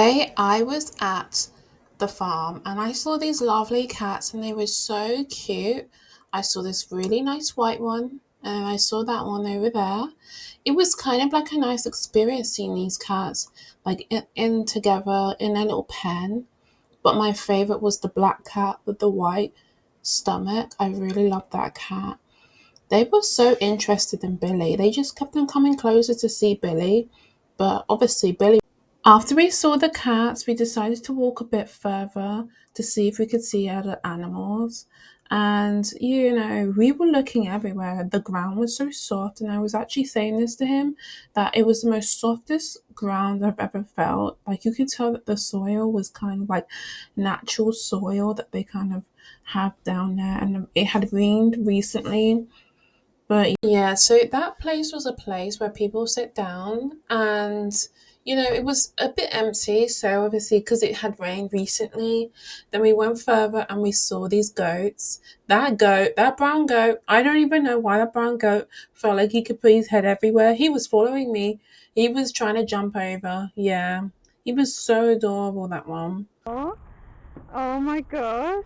Today I was at the farm and I saw these lovely cats and they were so cute. I saw this really nice white one and I saw that one over there. It was kind of like a nice experience seeing these cats like in together in a little pen. But my favorite was the black cat with the white stomach. I really loved that cat. They were so interested in Billy. They just kept on coming closer to see Billy. But obviously, Billy. After we saw the cats, we decided to walk a bit further to see if we could see other animals. And, we were looking everywhere. The ground was so soft. And I was actually saying this to him that it was the most softest ground I've ever felt. Like, you could tell that the soil was kind of like natural soil that they kind of have down there. And it had rained recently, but yeah, so that place was a place where people sit down and, it was a bit empty. So obviously, because it had rained recently, then we went further and we saw these goats. That brown goat, I don't even know why that brown goat felt like he could put his head everywhere. He was following me. He was trying to jump over. Yeah, he was so adorable, that one. Oh, oh my gosh.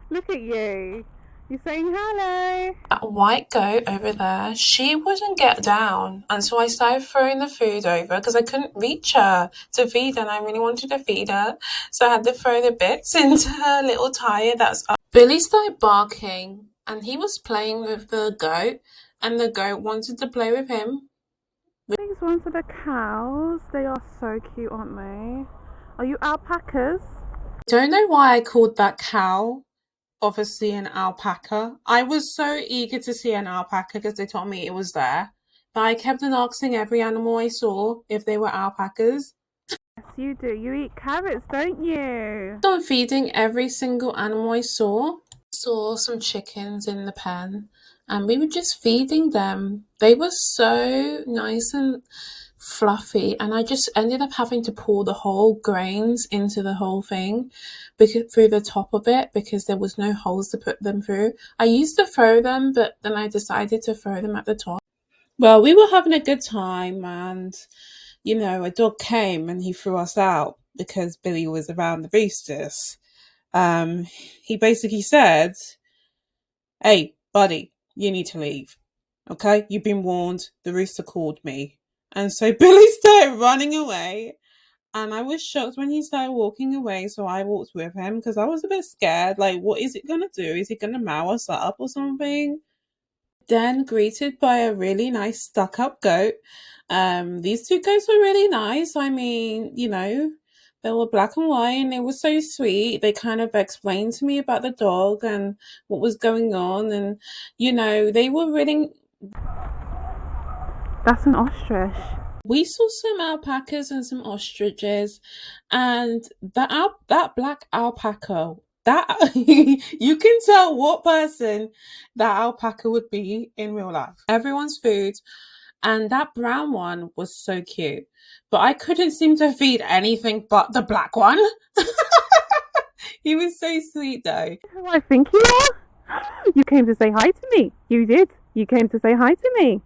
Look at you. You're saying hello. That white goat over there, she wouldn't get down. And so I started throwing the food over because I couldn't reach her to feed her and I really wanted to feed her. So I had to throw the bits into her little tire that's up. Billy started barking and he was playing with the goat and the goat wanted to play with him. These ones are the cows. They are so cute, aren't they? Are you alpacas? Don't know why I called that cow obviously an alpaca. I was so eager to see an alpaca because they told me it was there. But I kept on asking every animal I saw if they were alpacas. Yes, you do. You eat carrots, don't you? On feeding every single animal I saw. Saw some chickens in the pen and we were just feeding them. They were so nice and fluffy and I just ended up having to pour the whole grains into the whole thing because through the top of it because there was no holes to put them through. I used to throw them, but then I decided to throw them at the top. Well, we were having a good time and a dog came and he threw us out because Billy was around the roosters. He basically said, "Hey, buddy, you need to leave. Okay, you've been warned. The rooster called me." And so Billy started running away. And I was shocked when he started walking away. So I walked with him because I was a bit scared. Like, what is it going to do? Is he going to mow us up or something? Then greeted by a really nice stuck up goat. These two goats were really nice. I mean, they were black and white and they were so sweet. They kind of explained to me about the dog and what was going on. And, they were really. That's an ostrich. We saw some alpacas and some ostriches, and that black alpaca. That you can tell what person that alpaca would be in real life. Everyone's food, and that brown one was so cute, but I couldn't seem to feed anything but the black one. He was so sweet though. Who I think you are? You came to say hi to me. You did. You came to say hi to me.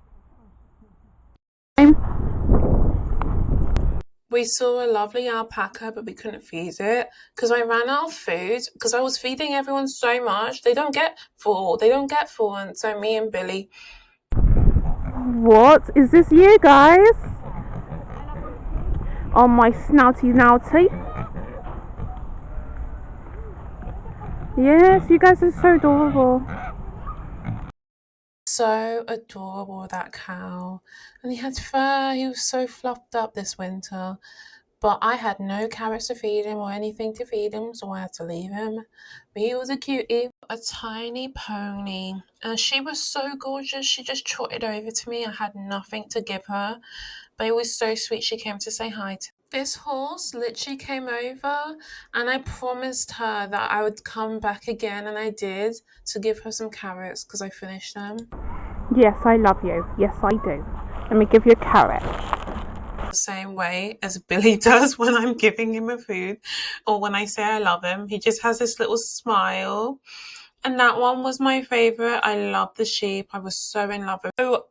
We saw a lovely alpaca, but we couldn't feed it because I ran out of food because I was feeding everyone so much. They don't get full. They don't get full. And so me and Billy. What? Is this you guys? On my snouty naughty? Yes, you guys are so adorable. So adorable, that cow. And he had fur. He was so fluffed up this winter. But I had no carrots to feed him or anything to feed him, so I had to leave him. But he was a cutie. A tiny pony. And she was so gorgeous. She just trotted over to me. I had nothing to give her. But it was so sweet. She came to say hi to me. This horse literally came over and I promised her that I would come back again, and I did, to give her some carrots because I finished them. Yes, I love you. Yes, I do. Let me give you a carrot. The same way as Billy does when I'm giving him a food or when I say I love him. He just has this little smile. And that one was my favorite. I love the sheep. I was so in love with it. So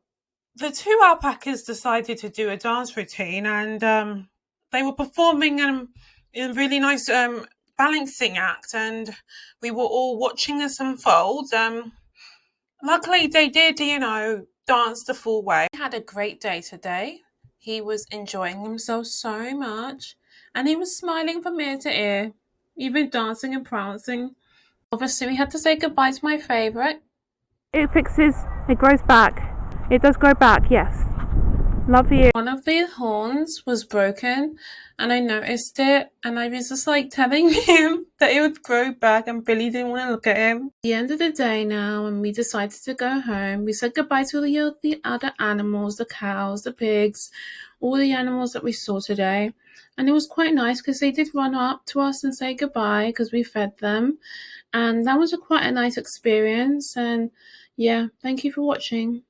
the two alpacas decided to do a dance routine and they were performing a really nice balancing act, and we were all watching this unfold. Luckily, they did, dance the full way. He had a great day today. He was enjoying himself so much, and he was smiling from ear to ear, even dancing and prancing. Obviously, we had to say goodbye to my favourite. It fixes, it grows back. It does grow back, yes. Love you. One of the horns was broken, and I noticed it, and I was just like telling him that it would grow back, and Billy didn't want to look at him. At the end of the day now, and we decided to go home. We said goodbye to the other animals, the cows, the pigs, all the animals that we saw today. And it was quite nice because they did run up to us and say goodbye because we fed them. And that was quite a nice experience. And yeah, thank you for watching.